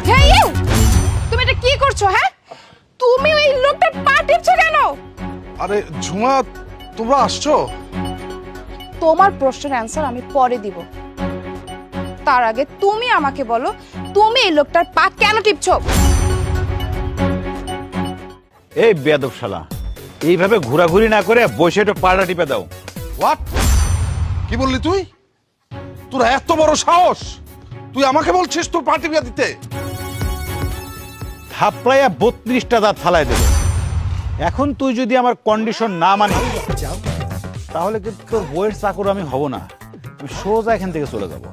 Hey you, তুমি এটা কি করছো? হ্যাঁ, তুমি ওই লোকটার পা টিপছো কেন? আরে ঝুমা, তোমরা আসছো? তোমার প্রশ্নের অ্যান্সার আমি পরে দিব। তার আগে তুমি আমাকে বলো, তুমি এই লোকটার পা কেন টিপছো? এই বেয়াদব শালা, এইভাবে ঘোরাঘুরি না করে বসে একটু পাড়া টিপে দাও। হোয়াট? কি বললি তুই? তোর এত বড় সাহস, তুই আমাকে বলছিস তোর পার্টি বিয়া দিতে? থাপড়াইয়া 32টা দাঁত ফালাই দেবে। এখন তুই যদি আমার কন্ডিশন না মানিস, তাহলে কিন্তু তোর বইয়ের চাকর আমি হব না। আমি সোজা এখান থেকে চলে যাব,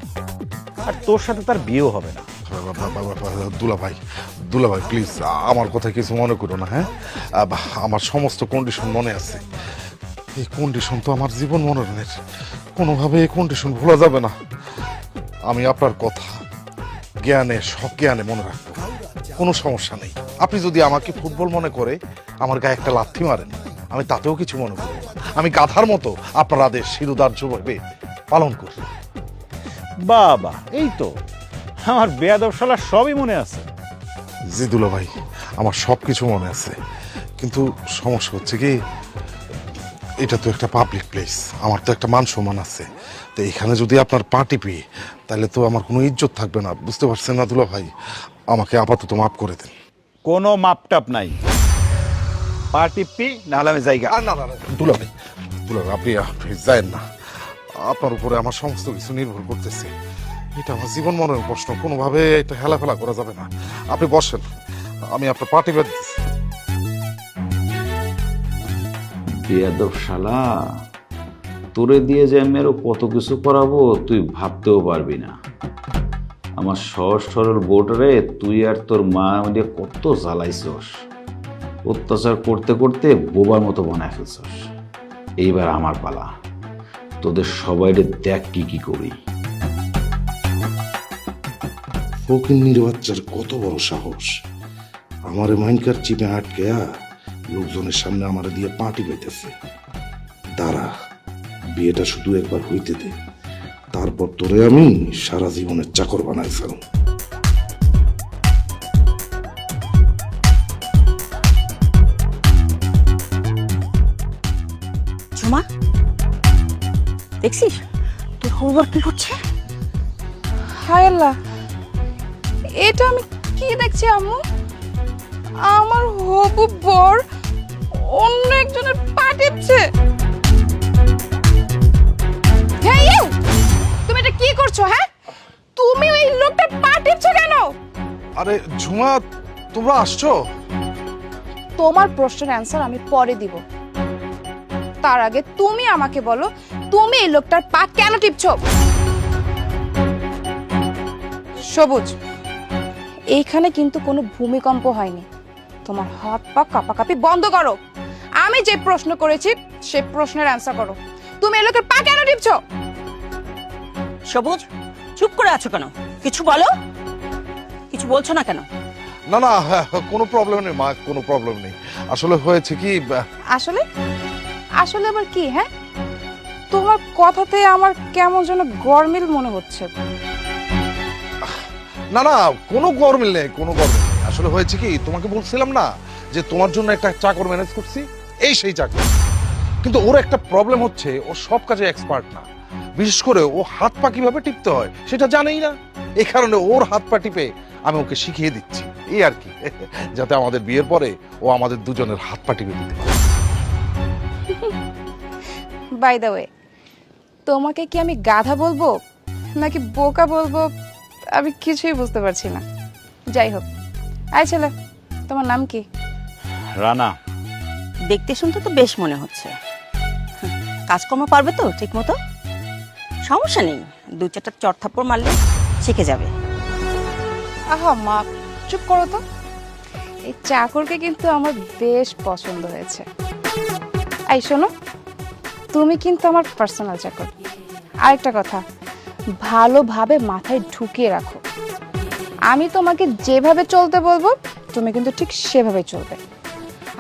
আর তোর সাথে তার বিয়েও হবে না। দুলা ভাই প্লিজ, আমার কথা কিছু মনে করো না। হ্যাঁ, আমার সমস্ত কন্ডিশন মনে আছে। এই কন্ডিশন তো আমার জীবন মরণের, কোনোভাবে এই কন্ডিশন ভোলা যাবে না। আমি আপনার কথা জ্ঞানে সজ্ঞানে মনে রাখবো, কোনো সমস্যা নেই। আপনি যদি আমাকে ফুটবল মনে করে আমার গায়ে একটা লাথি মারেন, আমি তাতেও কিছু মনে করব না। আমি গাধার মতো আপনার আদেশ শিরোধার্যভাবে পালন করব। বাবা, এই তো আমার বেয়াদব শালা সবই মনে আছে। জি দুলা ভাই, আমার সব কিছু মনে আছে, কিন্তু সমস্যা হচ্ছে কি, এটা তো একটা পাবলিক প্লেস, আমার তো একটা মান সম্মান আছে। তো এখানে যদি আপনার পা টিপি, তাহলে তো আমার কোনো ইজ্জত থাকবে না, বুঝতে পারছেন না দুলা ভাই? আমাকে আপাতত মাফ করে দেন। কোনো মাপটাপ নাই, পা টিপি নাহলে আমি জায়গা। আর না দুলা ভাই, আপনি যায়েন না। আপনার উপরে আমার সমস্ত কিছু নির্ভর করতেছে। এটা আমার জীবন মনের প্রশ্ন, কোনোভাবে এটা হেলাফেলা করা যাবে না। আপনি বসেন, আমি আপনার পা টিপে দিতেছি। বেয়াদব শালা, তোরে দিয়ে যে আমি আরো কত কিছু করাবো তুই ভাবতেও পারবি না। আমার সহজ সরল বোর্ডারে তুই আর তোর মা মিলে কত জ্বালাইছস, অত্যাচার করতে করতে বোবার মতো বানায় ফেলছস। এইবার আমার পালা, তোদের সবাইরে দেখ কি কি করি। ফকিন্নির বাচ্চার কত বড় সাহস, আমারে মাইনকার চিপে আটকে লোকজনের সামনে আমারে দিয়ে পার্টি পাইতেছে। দাঁড়া, বিয়েটা শুধু একবার হইতে দে, তারপর তোরে আমি সারা জীবনের চাকর বানাই ফেলব। ঝুমা, দেখছিস তোর হবুবর কি করছে? হায় আল্লাহ, এটা আমি কি দেখছি আম্মু? আমার হবু বর অন্য একজনের পা টিপছে। হেই ইউ, তুমি এটা কি করছো? হ্যাঁ, তুমি ওই লোকটার পা টিপছো কেন? আরে ঝুমা, তোমরা আসছো? তোমার প্রশ্নের অ্যান্সার আমি পরে দিব। তার আগে তুমি আমাকে বলো, তুমি এই লোকটার পা কেন টিপছো? সবুজ, এইখানে কিন্তু কোনো ভূমিকম্প হয়নি। তোমার হাত পা কাঁপাকাঁপি বন্ধ করো। আমি যে প্রশ্ন করেছি সে প্রশ্নের অ্যান্সার করো। তুমি এই লোকের পা কেন টিপছো? সবুজ, চুপ করে আছো কেন? কিছু বলো, কিছু বলছো না কেন? না না, কোনো প্রবলেম নেই মা, কোনো প্রবলেম নেই। আসলে হয়েছে কি, আসলে আসলে আবার কি? হ্যাঁ, তোমার কথাতে আমার কেমন যেন গরমিল মনে হচ্ছে। না না, কোনো গরমিল নেই, কোনো গরমিল নেই। আসলে হয়েছে কি, তোমাকে বলছিলাম না যে তোমার জন্য একটা চাকর ম্যানেজ করছি, এই সেই চাকর। কিন্তু ওর একটা প্রবলেম হচ্ছে, ও সব কাজে এক্সপার্ট না। বিশেষ করে ও হাত পা কিভাবে টিপতে হয় সেটা জানেই না। এই কারণে ওর হাত পা টিপে আমি ওকে শিখিয়ে দিচ্ছি, এই আর কি, যাতে আমাদের বিয়ের পরে ও আমাদের দুজনের হাত পা টিপে দিতে পারে। বাই দ্য ওয়ে, তোমাকে কি আমি গাধা বলবো নাকি বোকা বলবো আমি কিছুই বুঝতে পারছি না। যাই হোক, আয় ছেলে, তোমার নাম কি? রানা। দেখতে শুনতে তো বেশ মনে হচ্ছে। কাজকর্ম পারবে তো ঠিক মতো? সমস্যা নেই, দু চারটা চট থাপ্পড় মারলে শিখে যাবে। আহা মা, চুপ করো তো। এই চাকরকে কিন্তু আমার বেশ পছন্দ হয়েছে। এই শোনো, তুমি কিন্তু আমার পার্সোনাল চাকর। আরেকটা কথা, ভালোভাবে মাথায় ঢুকিয়ে রাখো, আমি তোমাকে যেভাবে চলতে বলবো তুমি কিন্তু ঠিক সেভাবে চলবে।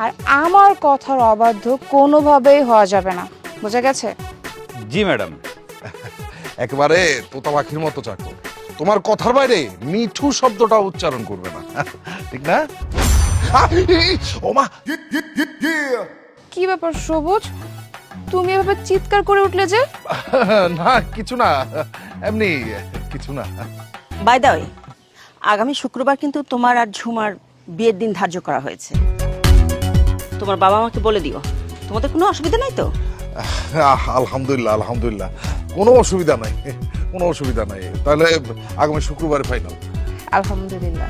আর আমার কথার অবাধ্য কোনোভাবেই হওয়া যাবে না, বোঝা গেছে? জি ম্যাডাম। একেবারে তোতা পাখির মতো চাকর, তোমার কথার বাইরে মিঠু শব্দটা উচ্চারণ করবে না, ঠিক না? ওমা, কি ব্যাপার সবুজ, তুমি এভাবে চিৎকার করে উঠলে যে? না কিছু না, এমনি কিছু না। বাই দা ওয়ে, আগামী শুক্রবার কিন্তু তোমার আর ঝুমার বিয়ের দিন ধার্য করা হয়েছে। তোমার বাবা মাকে বলে দিও, তোমাদের কোনো অসুবিধা নাই তো? আলহামদুলিল্লাহ আলহামদুলিল্লাহ, কোনো অসুবিধা নাই, কোনো অসুবিধা নাই। তাহলে আগামী শুক্রবারে ফাইনাল। আলহামদুলিল্লাহ।